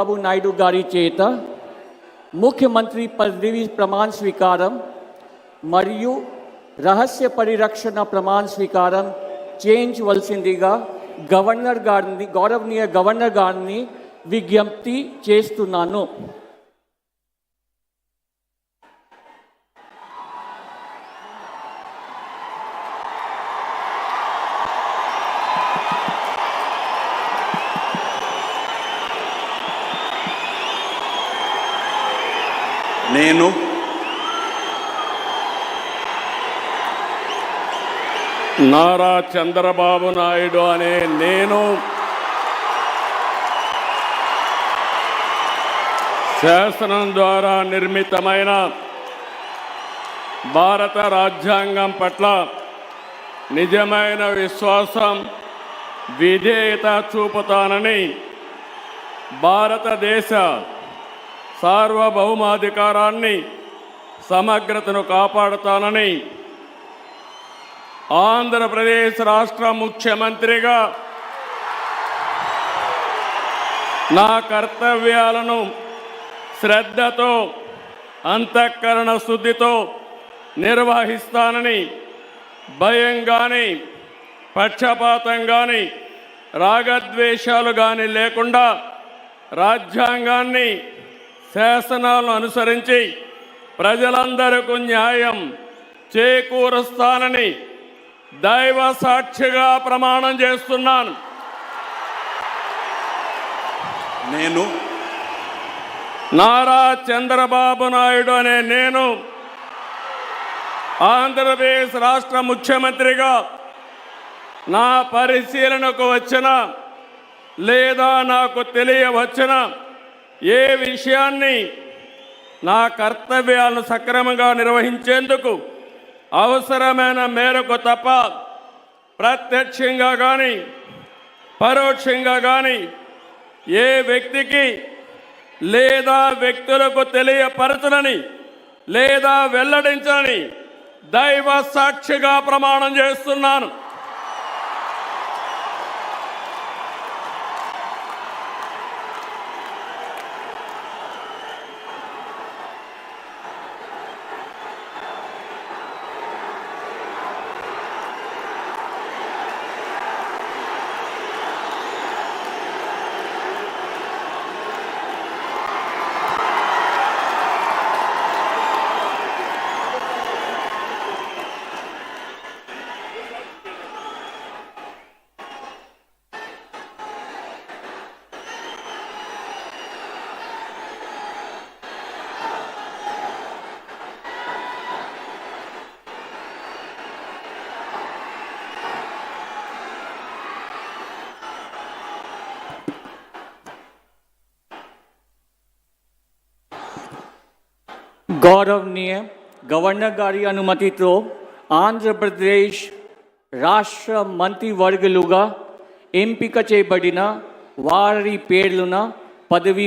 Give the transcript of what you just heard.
బాబు నాయుడు గారి చేత ముఖ్యమంత్రి పదవి ప్రమాణ స్వీకారం మరియు రహస్య పరిరక్షణ ప్రమాణ స్వీకారం చేయించవలసిందిగా గౌరవనీయ గవర్నర్ గారిని విజ్ఞప్తి చేస్తున్నాను. నేను నారా చంద్రబాబు నాయుడు అనే నేను శాసనం ద్వారా నిర్మితమైన భారత రాజ్యాంగం పట్ల నిజమైన విశ్వాసం, విధేయత చూపుతానని, భారతదేశ సార్వభౌమాధికారాన్ని సమగ్రతను కాపాడుతానని, ఆంధ్రప్రదేశ్ రాష్ట్ర ముఖ్యమంత్రిగా నా కర్తవ్యాలను శ్రద్ధతో, అంతఃకరణ శుద్ధితో నిర్వహిస్తానని, భయం కానీ, పక్షపాతం కానీ, రాగద్వేషాలు కానీ లేకుండా రాజ్యాంగాన్ని, శాసనాలను అనుసరించి ప్రజలందరికీ న్యాయం చేకూరుస్తానని దైవ సాక్షిగా ప్రమాణం చేస్తున్నాను. నేను నారా చంద్రబాబు నాయుడు అనే నేను ఆంధ్రప్రదేశ్ రాష్ట్ర ముఖ్యమంత్రిగా నా పరిశీలనకు వచ్చిన లేదా నాకు తెలియవచ్చిన ఏ విషయాన్ని నా కర్తవ్యాలను సక్రమంగా నిర్వహించేందుకు అవసరమైన మేరకు తప్ప ప్రత్యక్షంగా కానీ పరోక్షంగా కానీ ఏ వ్యక్తికి లేదా వ్యక్తులకు తెలియపరచనని లేదా వెల్లడించని దైవ సాక్షిగా ప్రమాణం చేస్తున్నాను. గౌరవనీయ గవర్నర్ గారి అనుమతితో ఆంధ్రప్రదేశ్ రాష్ట్ర మంత్రివర్గులుగా ఎంపిక చేయబడిన వారి పేర్లున పదవి